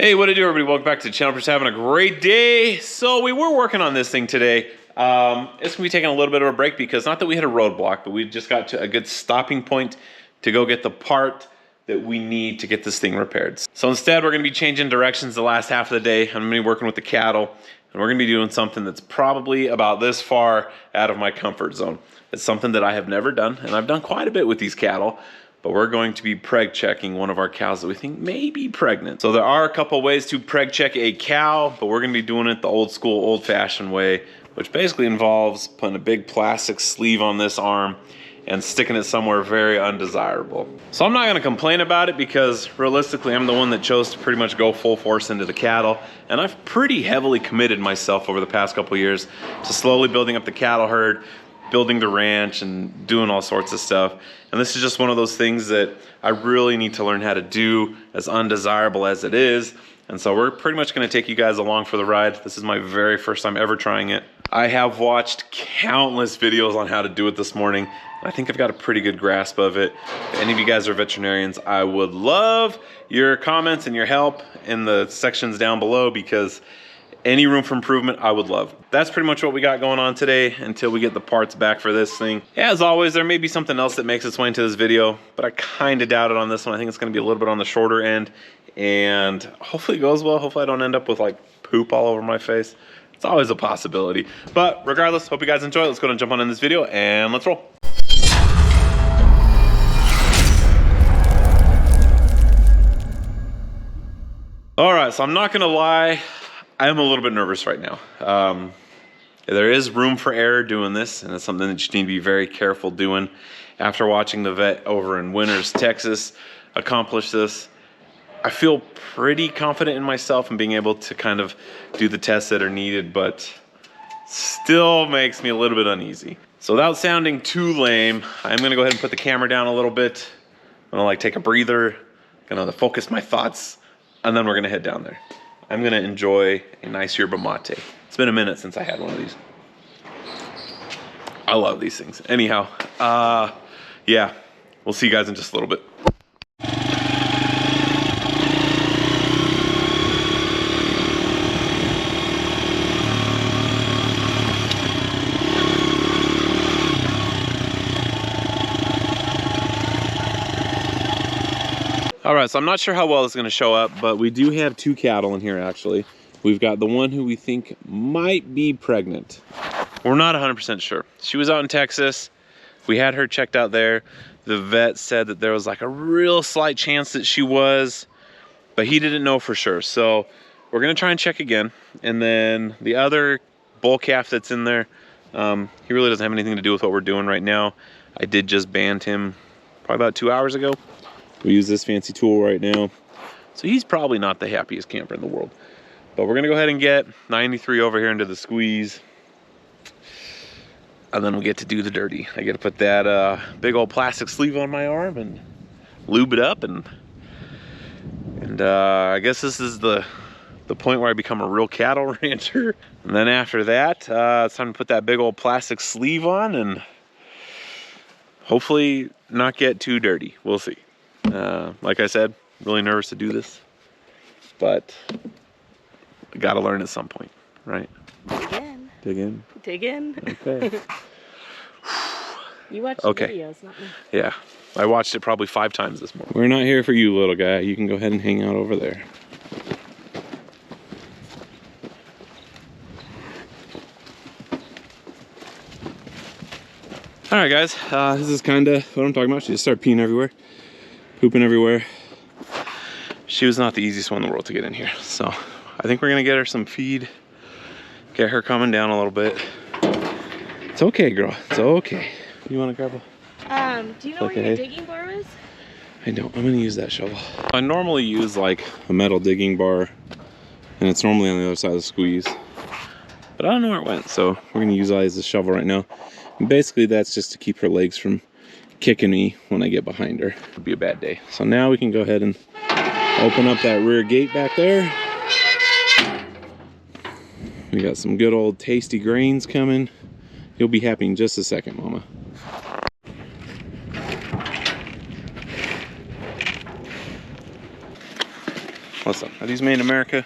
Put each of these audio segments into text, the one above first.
Hey, what to do, everybody? Welcome back to the channel. Just having a great day. So we were working on this thing today. It's gonna be taking a little bit of a break because not that we hit a roadblock, but we just got to a good stopping point to go get the part that we need to get this thing repaired. So instead, we're gonna be changing directions the last half of the day. I'm gonna be working with the cattle, and we're gonna be doing something that's probably about this far out of my comfort zone. It's something that I have never done, and I've done quite a bit with these cattle. But we're going to be preg checking one of our cows that we think may be pregnant. So there are a couple ways to preg check a cow, but we're gonna be doing it the old school, old fashioned way, which basically involves putting a big plastic sleeve on this arm and sticking it somewhere very undesirable. So I'm not gonna complain about it because realistically, I'm the one that chose to pretty much go full force into the cattle. And I've pretty heavily committed myself over the past couple years to slowly building up the cattle herd, building the ranch and doing all sorts of stuff. And this is just one of those things that I really need to learn how to do, as undesirable as it is. And so we're pretty much gonna take you guys along for the ride. This is my very first time ever trying it. I have watched countless videos on how to do it this morning. I think I've got a pretty good grasp of it. If any of you guys are veterinarians, I would love your comments and your help in the sections down below, because any room for improvement, I would love. That's pretty much what we got going on today until we get the parts back for this thing. As always, there may be something else that makes its way into this video, but I kind of doubt it on this one. I think it's gonna be a little bit on the shorter end, and hopefully it goes well. Hopefully I don't end up with like poop all over my face. It's always a possibility. But regardless, hope you guys enjoy it. Let's go ahead and jump on in this video and let's roll. All right, so I'm not gonna lie, I am a little bit nervous right now. There is room for error doing this, and it's something that you need to be very careful doing. After watching the vet over in Winters, Texas, accomplish this, I feel pretty confident in myself and being able to kind of do the tests that are needed, but still makes me a little bit uneasy. So without sounding too lame, I'm gonna go ahead and put the camera down a little bit. I'm gonna like take a breather, gonna focus my thoughts, and then we're gonna head down there. I'm gonna enjoy a nice yerba mate. It's been a minute since I had one of these. I love these things. Anyhow, yeah, we'll see you guys in just a little bit. All right, so I'm not sure how well it's gonna show up, but we do have two cattle in here actually. We've got the one who we think might be pregnant. We're not 100% sure. She was out in Texas. We had her checked out there. The vet said that there was like a real slight chance that she was, but he didn't know for sure. So we're gonna try and check again. And then the other bull calf that's in there, he really doesn't have anything to do with what we're doing right now. I did just band him probably about 2 hours ago. We use this fancy tool right now. So he's probably not the happiest camper in the world. But we're gonna go ahead and get 93 over here into the squeeze. And then we'll get to do the dirty. I gotta put that big old plastic sleeve on my arm and lube it up. And I guess this is the point where I become a real cattle rancher. And then after that, it's time to put that big old plastic sleeve on and hopefully not get too dirty. We'll see. Like I said, really nervous to do this, but I gotta learn at some point, right? Dig in. Dig in? Dig in. Okay. You watch the videos, not me. Yeah, I watched it probably 5 times this morning. We're not here for you, little guy. You can go ahead and hang out over there. All right, guys, this is kind of what I'm talking about. She just started peeing everywhere, pooping everywhere. She was not the easiest one in the world to get in here. So I think we're gonna get her some feed, get her calming down a little bit. It's okay, girl, it's okay. You wanna grab a... do you know where your digging bar is? I don't, I'm gonna use that shovel. I normally use like a metal digging bar, and it's normally on the other side of the squeeze. But I don't know where it went, so we're gonna utilize this shovel right now. And basically that's just to keep her legs from kicking me when I get behind her. It'd be a bad day. So now we can go ahead and open up that rear gate back there. We got some good old tasty grains coming. You'll be happy in just a second, Mama. Listen, are these made in America?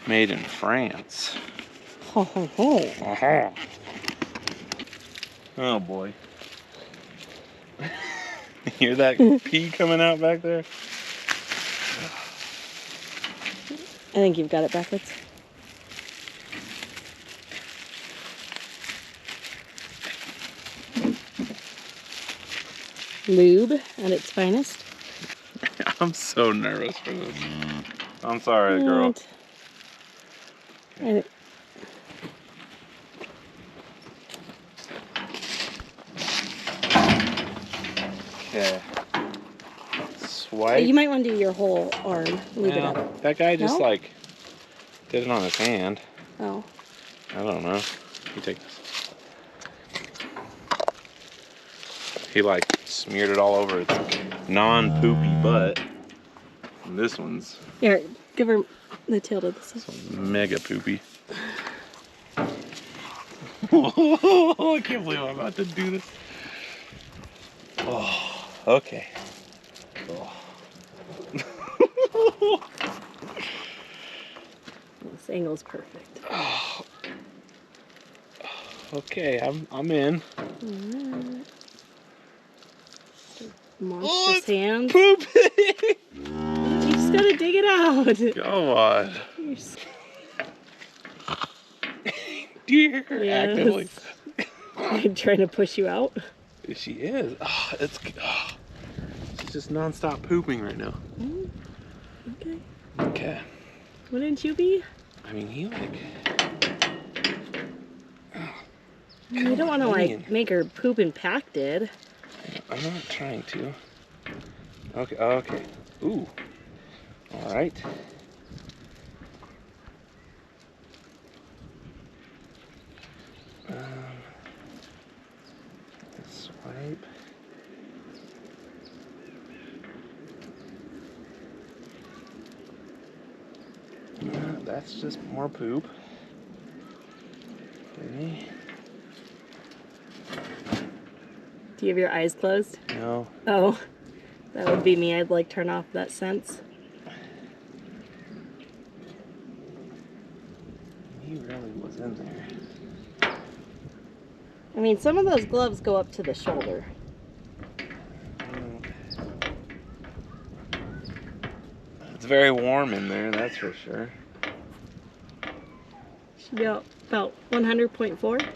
Made in France. Ho ho ho. Uh-huh. Oh boy. Hear that pee coming out back there? I think you've got it backwards. Lube at its finest. I'm so nervous for this. I'm sorry, girl. Okay. Swipe. You might want to do your whole arm. Leave it up. That guy just No? like did it on his hand. Oh. I don't know. You take this. He like smeared it all over its non-poopy butt. And this one's Here, give her the tail to this. mega poopy. I can't believe I'm about to do this. Oh, okay. Oh. This angle's perfect. Oh. Okay, I'm in. Alright. Monstrous hands. Poopy! You just gotta dig it out. Come on. Dear, Yes. actively. I'm trying to push you out. She is. Oh, she's just non-stop pooping right now. Okay. Okay. Wouldn't you be? I mean, he like. You don't want to like make her poop impacted. I'm not trying to. Okay. Okay. Ooh. All right. Swipe. That's just more poop. Okay. Do you have your eyes closed? No. Oh, that would be me. I'd like turn off that sense. He really was in there. I mean, some of those gloves go up to the shoulder. It's very warm in there, that's for sure. Should be about 100.4.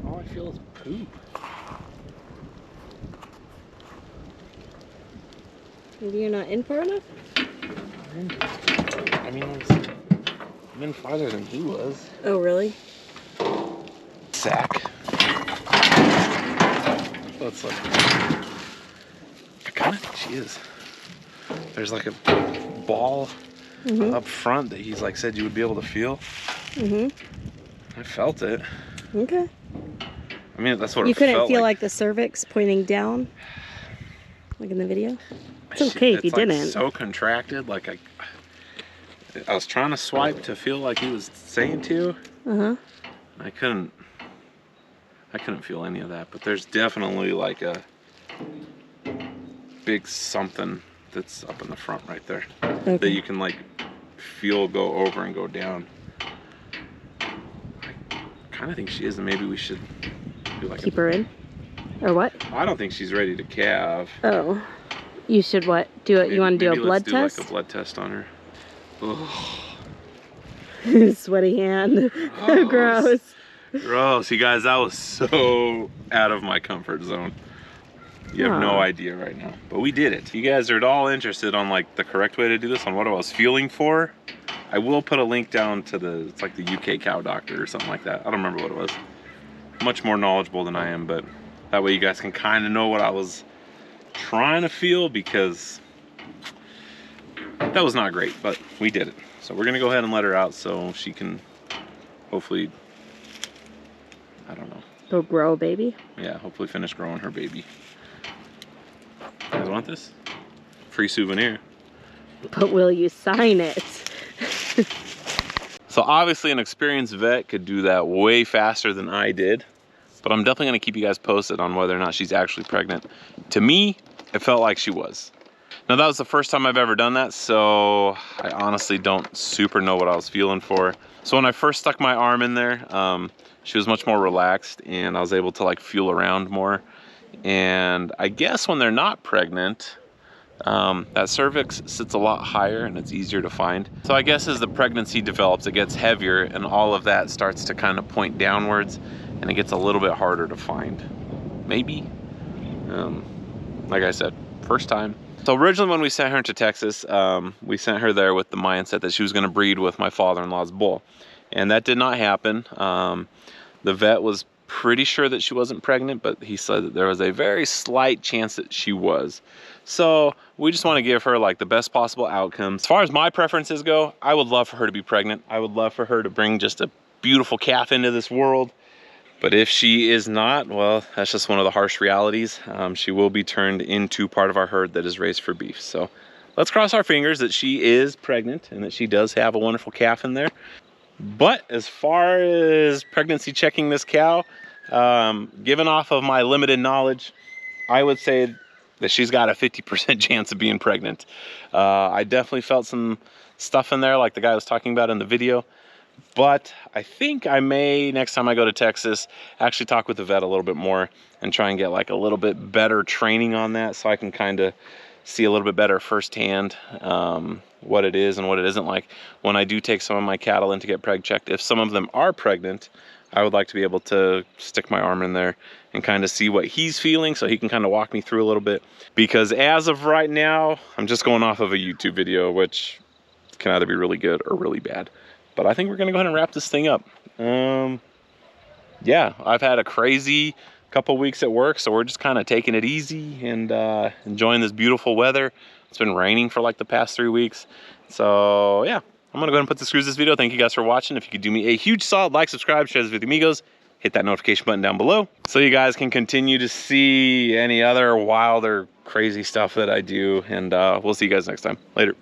All I feel is poop. Maybe you're not in far enough? I mean, I'm in farther than he was. Oh, really? Sack. Let's look. I kind of think she is. There's like a ball up front that he's like said you would be able to feel. I felt it. Okay. I mean, that's what You it felt couldn't feel like. like the cervix pointing down? Like in the video? It's okay if you like didn't. So contracted, like I was trying to swipe to feel like he was saying to. I couldn't feel any of that, but there's definitely like a big something that's up in the front right there that you can like feel go over and go down. I kind of think she is, and maybe we should do like Keep her in? Or what? I don't think she's ready to calve. Oh. You should what? Do it. You want to do a blood let's test? do like a blood test on her. Ugh. Sweaty hand. Gross. Gross. You guys, that was so out of my comfort zone. You have no idea right now. But we did it. You guys are at all interested on like the correct way to do this, on what I was feeling for, I will put a link down to it's like the UK cow doctor or something like that. I don't remember what it was. Much more knowledgeable than I am, but that way you guys can kind of know what I was trying to feel, because that was not great, but we did it. So we're gonna go ahead and let her out so she can hopefully, I don't know. Go grow a baby? Yeah, hopefully finish growing her baby. You guys want this? Free souvenir. But will you sign it? So obviously an experienced vet could do that way faster than I did, but I'm definitely gonna keep you guys posted on whether or not she's actually pregnant. To me, it felt like she was. Now that was the first time I've ever done that, so I honestly don't super know what I was feeling for. So when I first stuck my arm in there, she was much more relaxed and I was able to like feel around more. And I guess when they're not pregnant, that cervix sits a lot higher and it's easier to find. So I guess as the pregnancy develops, it gets heavier and all of that starts to kind of point downwards and it gets a little bit harder to find. Maybe. Like I said, first time. So originally when we sent her to Texas, we sent her there with the mindset that she was gonna breed with my father-in-law's bull. And that did not happen. The vet was pretty sure that she wasn't pregnant, but he said that there was a very slight chance that she was. So we just want to give her like the best possible outcomes. As far as my preferences go, I would love for her to be pregnant. I would love for her to bring just a beautiful calf into this world. But if she is not, well, that's just one of the harsh realities. She will be turned into part of our herd that is raised for beef. So let's cross our fingers that she is pregnant and that she does have a wonderful calf in there. But as far as pregnancy checking this cow, given off of my limited knowledge, I would say that she's got a 50% chance of being pregnant. I definitely felt some stuff in there like the guy was talking about in the video. But I think I may, next time I go to Texas, actually talk with the vet a little bit more and try and get like a little bit better training on that so I can kind of see a little bit better firsthand what it is and what it isn't like when I do take some of my cattle in to get preg checked. If some of them are pregnant, I would like to be able to stick my arm in there and kind of see what he's feeling so he can kind of walk me through a little bit. Because as of right now, I'm just going off of a YouTube video, which can either be really good or really bad. But I think we're gonna go ahead and wrap this thing up. Yeah, I've had a crazy couple weeks at work, so we're just kind of taking it easy and enjoying this beautiful weather. It's been raining for like the past 3 weeks. So yeah, I'm gonna go ahead and put the screws this video. Thank you guys for watching. If you could do me a huge solid, like, subscribe, share this with your amigos, hit that notification button down below so you guys can continue to see any other wild or crazy stuff that I do. And we'll see you guys next time. Later.